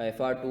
FR2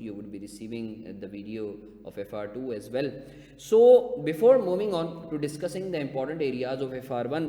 you would be receiving the video of FR2 as well. So before moving on to discussing the important areas of FR1,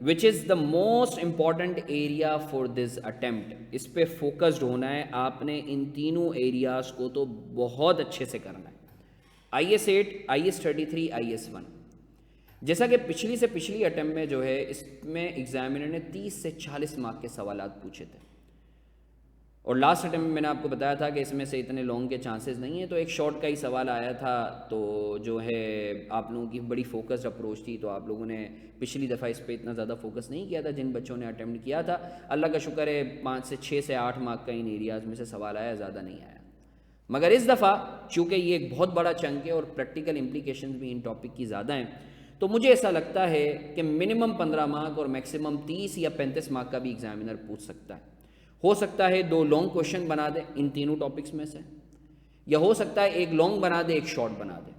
which is the most important area for this attempt. اس پہ focused ہونا ہے آپ نے, ان تینوں areas کو تو بہت اچھے سے کرنا ہے. IS-8, IS-33, IS-1. جیسا کہ پچھلی اٹیمپٹ میں جو ہے اس میں ایگزامینر نے 30 سے 40 مارک کے سوالات پوچھے تھے, اور لاسٹ اٹیمپٹ میں میں نے آپ کو بتایا تھا کہ اس میں سے اتنے لانگ کے چانسز نہیں ہیں, تو ایک شارٹ کا ہی سوال آیا تھا. تو جو ہے آپ لوگوں کی بڑی فوکسڈ اپروچ تھی, تو آپ لوگوں نے پچھلی دفعہ اس پہ اتنا زیادہ فوکس نہیں کیا تھا. جن بچوں نے اٹیمپٹ کیا تھا اللہ کا شکر ہے 5 سے 6 سے 8 مارک کا ان ایریاز میں سے سوال آیا, زیادہ نہیں آیا. مگر اس دفعہ چونکہ یہ ایک بہت بڑا چنک ہے اور پریکٹیکل امپلیکیشنز بھی ان ٹاپک کی زیادہ ہیں, تو مجھے ایسا لگتا ہے کہ منیمم 15 مارک اور میکسیمم 30 یا 35 مارک کا بھی ایگزامینر پوچھ سکتا ہے. ہو سکتا ہے 2 لانگ کوشچن بنا دے ان تینوں ٹاپکس میں سے, یا ہو سکتا ہے 1 لانگ بنا دے 1 شارٹ بنا دے.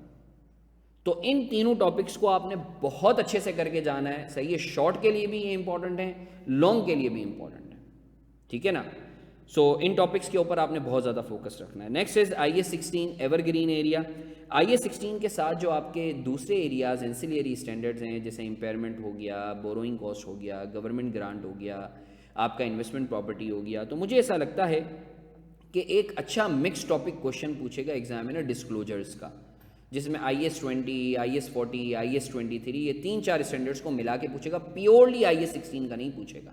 تو ان تینوں ٹاپکس کو آپ نے بہت اچھے سے کر کے جانا ہے. صحیح ہے, شارٹ کے لیے بھی یہ امپورٹنٹ ہے, لانگ کے لیے بھی امپورٹنٹ ہے. ٹھیک ہے نا. سو ان ٹاپکس کے اوپر آپ نے بہت زیادہ فوکس رکھنا ہے. Next is IS-16 ever green area. IS-16 کے ساتھ جو آپ کے دوسرے ایریاز اینسیلری اسٹینڈرڈز ہیں, جیسے امپیئرمنٹ ہو گیا, بوروئنگ کاسٹ ہو گیا, گورنمنٹ گرانٹ ہو گیا, آپ کا انویسٹمنٹ پراپرٹی ہو گیا, تو مجھے ایسا لگتا ہے کہ ایک اچھا مکس ٹاپک کوشچن پوچھے گا ایگزامینر ڈسکلوجرز کا, جس میں IS-20, IS-40, IS-23 یہ 3-4 اسٹینڈرڈس کو ملا کے پوچھے گا, پیورلی IS-16 کا نہیں پوچھے گا.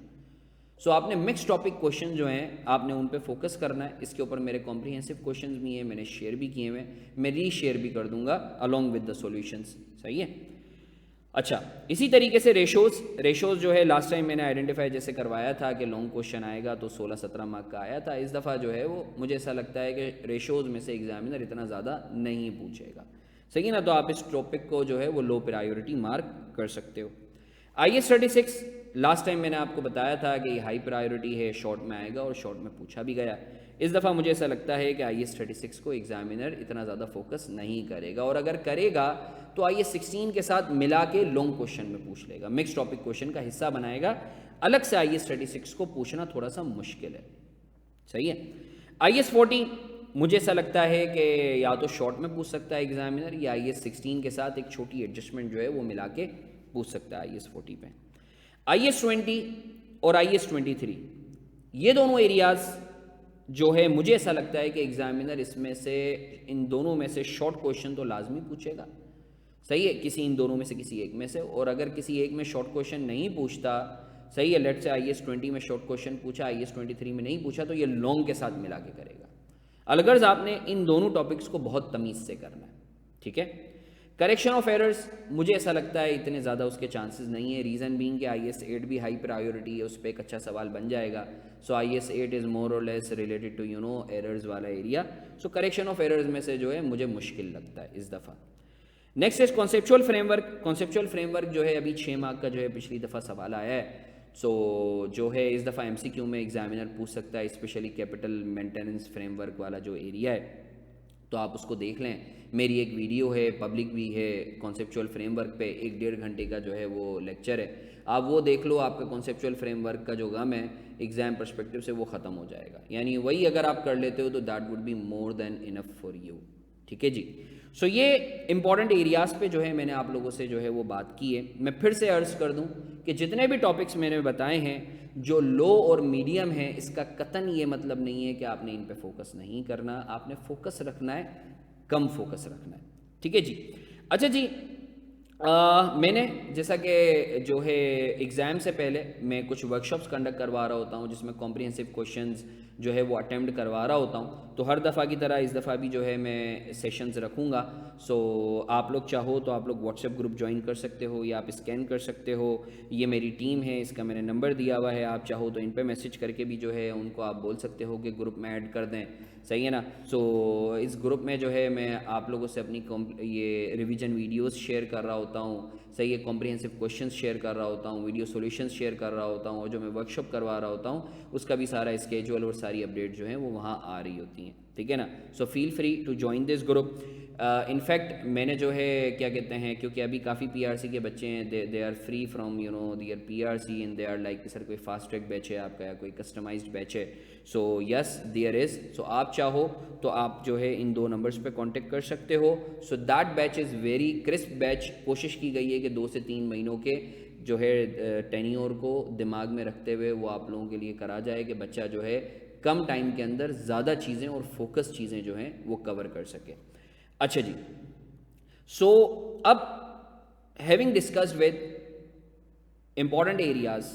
سو آپ نے مکس ٹاپک کوشچن جو ہیں آپ نے ان پہ فوکس کرنا ہے. اس کے اوپر میرے کمپریہنسو کوشچنز بھی ہیں, میں نے شیئر بھی کیے ہوئے ہیں, میں ری شیئر بھی کر دوں گا along with the solutions. صحیح ہے. اچھا, اسی طریقے سے ریشوز جو ہے لاسٹ ٹائم میں نے آئیڈینٹیفائی جیسے کروایا تھا کہ لانگ کوشچن آئے گا تو 16-17 مارک کا آیا تھا. اس دفعہ جو ہے وہ مجھے ایسا لگتا ہے کہ ریشوز میں سے ایگزامینر اتنا زیادہ نہیں پوچھے گا. صحیح نا. تو آپ اس ٹاپک کو جو ہے وہ لو پرائیورٹی مارک کر سکتے ہو. IS-36 لاسٹ ٹائم میں نے آپ کو بتایا تھا کہ یہ ہائی پرائیورٹی ہے, شارٹ میں آئے گا اور شارٹ میں پوچھا بھی گیا. اس دفعہ مجھے ایسا لگتا ہے کہ IS-36 کو ایگزامینر اتنا زیادہ فوکس نہیں کرے گا, اور اگر کرے گا تو IS-16 کے ساتھ ملا کے لانگ کوشچن میں پوچھ لے گا, مکس ٹاپک کوشچن کا حصہ بنائے گا. الگ سے IS-36 کو پوچھنا تھوڑا سا مشکل ہے. صحیح ہے. IS-40 مجھے ایسا لگتا ہے کہ یا تو شارٹ میں پوچھ سکتا ہے ایگزامینر, یا IS-16 کے ساتھ ایک چھوٹی ایڈجسٹمنٹ جو ہے وہ ملا کے پوچھ سکتا ہے IS-40 پہ. IS-20 اور IS-23 یہ دونوں ایریاز جو ہے مجھے ایسا لگتا ہے کہ ایگزامینر اس میں سے ان دونوں میں سے شارٹ کوشچن تو لازمی پوچھے گا. صحیح ہے, کسی ان دونوں میں سے کسی ایک میں سے. اور اگر کسی ایک میں شارٹ کوشچن نہیں پوچھتا, صحیح ہے, لیٹ سے IS-20 میں شارٹ کوشچن پوچھا, IS-23 میں نہیں پوچھا, تو یہ لانگ کے ساتھ ملا کے کرے گا. الغرض آپ نے ان دونوں ٹاپکس کو بہت تمیز سے کرنا ہے. ٹھیک ہے. کریکشن آف ایررز مجھے ایسا لگتا ہے اتنے زیادہ اس کے چانسز نہیں ہیں, ریزن بینگ کہ IS-8 بھی ہائی پرائیورٹی ہے, اس پہ ایک اچھا سوال بن جائے گا. سو IS-8 از مور اور لیس ریلیٹڈ ٹو ایررز والا area. So correction of errors میں سے جو ہے مجھے مشکل لگتا ہے اس دفعہ. Next is conceptual framework. Conceptual framework جو ہے ابھی 6 مارک کا جو ہے پچھلی دفعہ سوال آیا ہے. سو جو ہے اس دفعہ MCQ میں ایگزامینر پوچھ سکتا ہے, specially capital maintenance framework والا جو ایریا ہے, تو آپ اس کو دیکھ لیں. میری ایک ویڈیو ہے, پبلک بھی ہے, کانسیپچول فریم ورک پہ 1-1.5 گھنٹے کا جو ہے وہ لیکچر ہے. آپ وہ دیکھ لو, آپ کا کانسیپچول فریم ورک کا جو غم ہے ایگزام پرسپیکٹیو سے وہ ختم ہو جائے گا. یعنی وہی اگر آپ کر لیتے ہو تو that would be more than enough for you. ٹھیک ہے جی. سو یہ امپورٹنٹ ایریاز پہ جو ہے میں نے آپ لوگوں سے جو ہے وہ بات کی ہے. میں پھر سے عرض کر دوں کہ جتنے بھی ٹاپکس میں نے بتائے ہیں جو لو اور میڈیم ہیں, اس کا قطعاً یہ مطلب نہیں ہے کہ آپ نے ان پہ فوکس نہیں کرنا. آپ نے فوکس رکھنا ہے, کم فوکس رکھنا ہے. ٹھیک ہے جی. اچھا جی, میں نے جیسا کہ جو ہے ایگزام سے پہلے میں کچھ ورکشاپس کنڈکٹ کروا رہا ہوتا ہوں, جس میں کمپریہنسو کویشچنز جو ہے وہ اٹیمپٹ کروا رہا ہوتا ہوں. تو ہر دفعہ کی طرح اس دفعہ بھی جو ہے میں سیشنز رکھوں گا. سو آپ لوگ چاہو تو آپ لوگ واٹس ایپ گروپ جوائن کر سکتے ہو, یا آپ اسکین کر سکتے ہو. یہ میری ٹیم ہے, اس کا میں نے نمبر دیا ہوا ہے. آپ چاہو تو ان پہ میسج کر کے بھی جو ہے ان کو آپ بول سکتے ہو کہ گروپ میں ایڈ کر دیں. صحیح ہے نا. سو اس گروپ میں جو ہے میں آپ لوگوں سے اپنی یہ ریویژن ویڈیوز شیئر کر رہا ہوتا ہوں. صحیح ہے. کمپریہنسو کویشچنز شیئر کر رہا ہوتا ہوں, ویڈیو سولوشنز شیئر کر رہا ہوتا ہوں, اور جو میں ورکشاپ کروا رہا ہوتا ہوں اس کا بھی سارا اسکیجول اور ساری اپڈیٹ جو ہیں وہ وہاں آ رہی ہوتی ہیں. ٹھیک ہے نا. So feel free to join this group. In fact میں نے جو ہے کیا کہتے ہیں, کیونکہ ابھی کافی PRC کے بچے ہیں, they are free from their PRC and they are like sir کوئی فاسٹ ٹریک بیچ ہے آپ کا, یا کوئی کسٹمائزڈ بیچ ہے. سو یس دیئر از. سو آپ چاہو تو آپ جو ہے ان 2 نمبرز پہ کانٹیکٹ کر سکتے ہو. So that batch is very crisp batch. کوشش کی گئی ہے کہ 2 سے 3 مہینوں کے جو ہے ٹینیور کو دماغ میں رکھتے ہوئے وہ آپ لوگوں کے لیے کرا جائے کہ بچہ جو ہے کم ٹائم کے اندر زیادہ چیزیں اور فوکس چیزیں جو ہیں وہ کور کر سکے. اچھا جی, سو اب having discussed with important areas,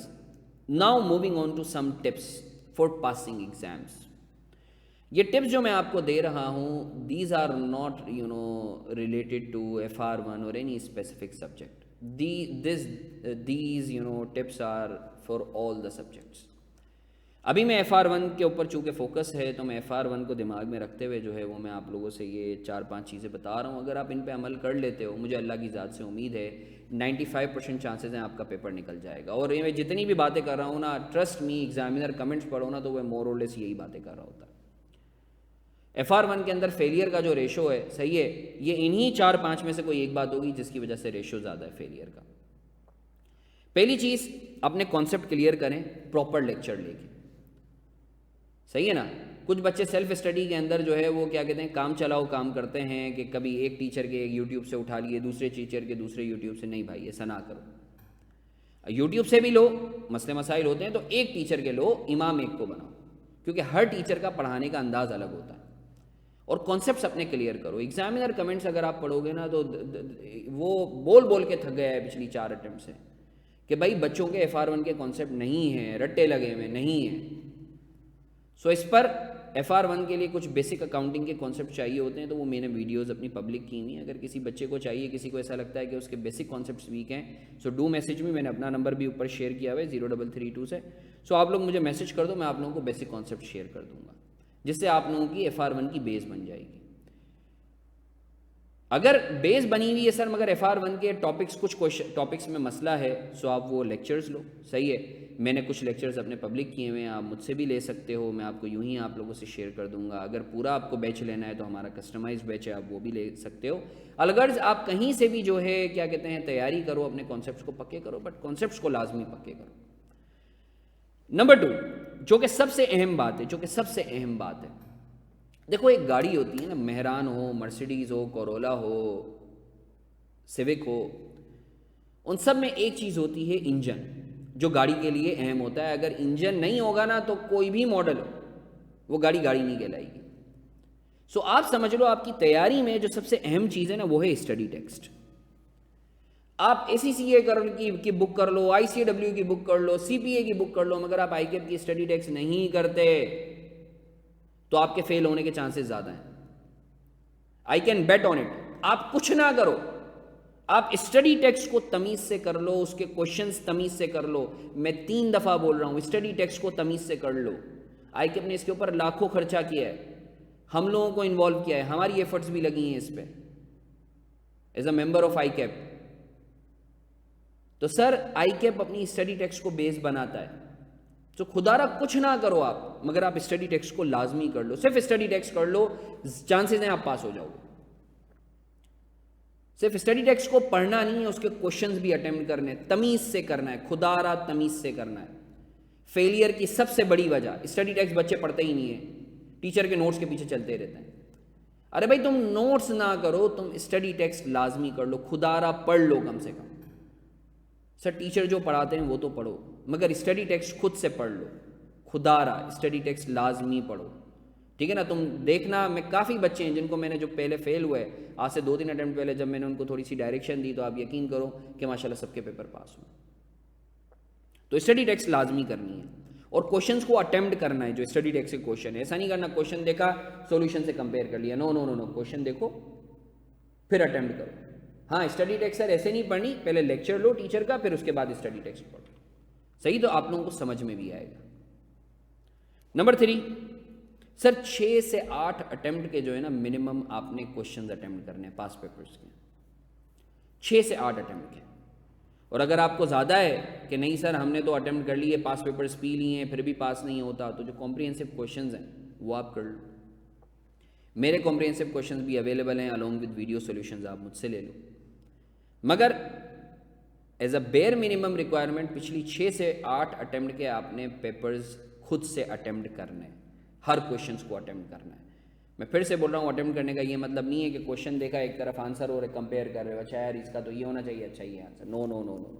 now moving on to some tips for passing exams. یہ ٹپس جو میں آپ کو دے رہا ہوں, these are not related to FR1 اور any specific subject. These tips are for all the subjects. ابھی میں FR1 کے اوپر چونکہ فوکس ہے تو میں FR1 کو دماغ میں رکھتے ہوئے جو ہے وہ میں آپ لوگوں سے یہ 4-5 چیزیں بتا رہا ہوں. اگر آپ ان پہ عمل کر لیتے ہو, مجھے اللہ کی ذات سے امید ہے 95% چانسز ہیں آپ کا پیپر نکل جائے گا. اور یہ میں جتنی بھی باتیں کر رہا ہوں نا, ٹرسٹ می, ایگزامینر کمنٹس پڑھو نا تو وہ مور اور لیس یہی باتیں کر رہا ہوتا ہے. FR1 کے اندر فیلئر کا جو ریشو ہے, صحیح ہے, یہ انہی 4-5 میں سے کوئی ایک بات ہوگی جس کی وجہ سے ریشو زیادہ ہے فیلئر کا. پہلی چیز, اپنے کانسیپٹ کلیئر کریں پراپر لیکچر لے کے. صحیح ہے نا. کچھ بچے سیلف اسٹڈی کے اندر جو ہے وہ کیا کہتے ہیں, کام چلاؤ کام کرتے ہیں کہ کبھی ایک ٹیچر کے ایک یوٹیوب سے اٹھا لیے, دوسرے ٹیچر کے دوسرے یوٹیوب سے. نہیں بھائی, ایسا نہ کرو. یوٹیوب سے بھی لو, مسئلے مسائل ہوتے ہیں تو ایک ٹیچر کے لو, امام ایک کو بناؤ, کیونکہ ہر ٹیچر کا پڑھانے کا انداز الگ ہوتا ہے. اور کانسیپٹس اپنے کلیئر کرو. ایگزامینر کمنٹس اگر آپ پڑھو گے نا تو وہ بول بول کے تھک گیا ہے پچھلی 4 اٹیمپٹ سے کہ بھائی بچوں کے FR1 کے کانسیپٹ نہیں ہیں, رٹے لگے ہوئے نہیں ہیں. سو اس پر FR1 کے لیے کچھ بیسک اکاؤنٹنگ کے کانسیپٹ چاہیے ہوتے ہیں, تو وہ میں نے ویڈیوز اپنی پبلک کی ہوئی ہیں. اگر کسی بچے کو چاہیے, کسی کو ایسا لگتا ہے کہ اس کے بیسک کانسیپٹس ویک ہیں, سو ڈو میسیج میں نے اپنا نمبر بھی اوپر شیئر کیا ہوا ہے 0332 سے. سو آپ لوگ مجھے میسیج کر دو, میں آپ لوگوں کو بیسک کانسیپٹ شیئر کر دوں گا, جس سے آپ لوگوں کی FR1 کی بیس بن جائے گی. اگر بیس بنی ہوئی ہے سر مگر FR1 کے ٹاپکس کچھ ٹاپکس میں مسئلہ ہے, سو آپ وہ لیکچرز لو. صحیح ہے, میں نے کچھ لیکچرز اپنے پبلک کیے ہوئے ہیں, آپ مجھ سے بھی لے سکتے ہو, میں آپ کو یوں ہی آپ لوگوں سے شیئر کر دوں گا. اگر پورا آپ کو بیچ لینا ہے تو ہمارا کسٹمائز بیچ ہے, آپ وہ بھی لے سکتے ہو. الغرض آپ کہیں سے بھی جو ہے کیا کہتے ہیں تیاری کرو, اپنے کانسیپٹس کو پکے کرو, بٹ کانسیپٹس کو لازمی پکے کرو. نمبر 2, جو کہ سب سے اہم بات ہے, دیکھو ایک گاڑی ہوتی ہے نا, مہران ہو, مرسیڈیز ہو, کورولا ہو, سیوک ہو, ان سب میں ایک چیز ہوتی ہے انجن, جو گاڑی کے لیے اہم ہوتا ہے. اگر انجن نہیں ہوگا نا تو کوئی بھی ماڈل ہو وہ گاڑی نہیں کہلائے گی. سو آپ سمجھ لو آپ کی تیاری میں جو سب سے اہم چیز ہے نا وہ ہے اسٹڈی ٹیکسٹ. آپ ACCA کی بک کر لو, ICAW کی بک کر لو, CPA کی بک کر لو, مگر آپ ICAP کی اسٹڈی ٹیکسٹ نہیں کرتے تو آپ کے فیل ہونے کے چانسز زیادہ ہیں. I can bet on it. آپ کچھ نہ کرو, آپ اسٹڈی ٹیکسٹ کو تمیز سے کر لو, اس کے کوشچنز تمیز سے کر لو. میں 3 دفعہ بول رہا ہوں, اسٹڈی ٹیکسٹ کو تمیز سے کر لو. ICAP نے اس کے اوپر لاکھوں خرچہ کیا ہے, ہم لوگوں کو انوالو کیا ہے, ہماری ایفرٹس بھی لگی ہیں اس پہ as a member of ICAP. تو سر ICAP اپنی اسٹڈی ٹیکسٹ کو بیس بناتا ہے. تو خدا را کچھ نہ کرو آپ, مگر آپ اسٹڈی ٹیکسٹ کو لازمی کر لو. صرف اسٹڈی ٹیکسٹ کر لو, چانسز ہیں آپ پاس ہو جاؤ گے. صرف اسٹڈی ٹیکسٹ کو پڑھنا نہیں ہے, اس کے کوشچنز بھی اٹیمپٹ کرنے, تمیز سے کرنا ہے, خدا را تمیز سے کرنا ہے. فیلئر کی سب سے بڑی وجہ اسٹڈی ٹیکسٹ بچے پڑھتے ہی نہیں ہیں, ٹیچر کے نوٹس کے پیچھے چلتے رہتے ہیں. ارے بھائی تم نوٹس نہ کرو, تم اسٹڈی ٹیکسٹ لازمی کر لو, خدا را پڑھ لو کم سے کم. سر ٹیچر جو پڑھاتے ہیں وہ تو پڑھو, مگر اسٹڈی ٹیکسٹ خود سے پڑھ لو. خدا را اسٹڈی ٹیکسٹ لازمی پڑھو, ٹھیک ہے نا. تم دیکھنا, میں کافی بچے ہیں جن کو میں نے جو پہلے فیل ہوئے, آج سے 2-3 اٹیمپٹ پہلے جب میں نے ان کو تھوڑی سی ڈائریکشن دی تو آپ یقین کرو کہ ماشاءاللہ سب کے پیپر پاس ہوں. تو اسٹڈی ٹیکسٹ لازمی کرنی ہے, اور کوشچنس کو اٹیمپٹ کرنا ہے. جو اسٹڈی ٹیکسٹ کے کوشچن ہے, ایسا نہیں کرنا کوشچن دیکھا سولوشن سے کمپیئر کر لیا. نو نو نو نو, کوشچن دیکھو پھر اٹیمپٹ کرو. ہاں اسٹڈی ٹیکسٹ سر ایسے نہیں پڑھنی, پہلے لیکچر لو ٹیچر کا, پھر اس کے بعد اسٹڈی ٹیکسٹ پڑھو. صحیح, تو آپ لوگوں کو سمجھ میں بھی آئے گا. نمبر 3, سر 6 سے 8 اٹیمپٹ کے جو ہے نا منیمم آپ نے کوشچنز اٹیمپٹ کرنے ہیں پاس پیپرز کے, 6 سے 8 اٹیمپٹ کے. اور اگر آپ کو زیادہ ہے کہ نہیں سر ہم نے تو اٹیمپٹ کر لیے, پاس پیپرز پی لیے ہیں, پھر بھی پاس نہیں ہوتا, تو جو کمپریہنسو کوشچنز ہیں وہ آپ کر لو. میرے کمپریہنسو کوشچنز بھی اویلیبل ہیں الانگ ود ویڈیو سولوشنز, آپ مجھ سے لے لو. مگر as a bare minimum requirement پچھلی 6 سے 8 اٹیمپٹ کے آپ نے پیپرز خود سے اٹیمپٹ کرنے ہیں, ہر کوشچنس کو اٹیمپٹ کرنا ہے. میں پھر سے بول رہا ہوں, اٹیمپٹ کرنے کا یہ مطلب نہیں ہے کہ کوشچن دیکھا ایک طرف آنسر اور کمپیئر کر رہے ہو, اچھا یار اس کا تو یہ ہونا چاہیے, اچھا یہ آنسر. نو نو نو نو نو.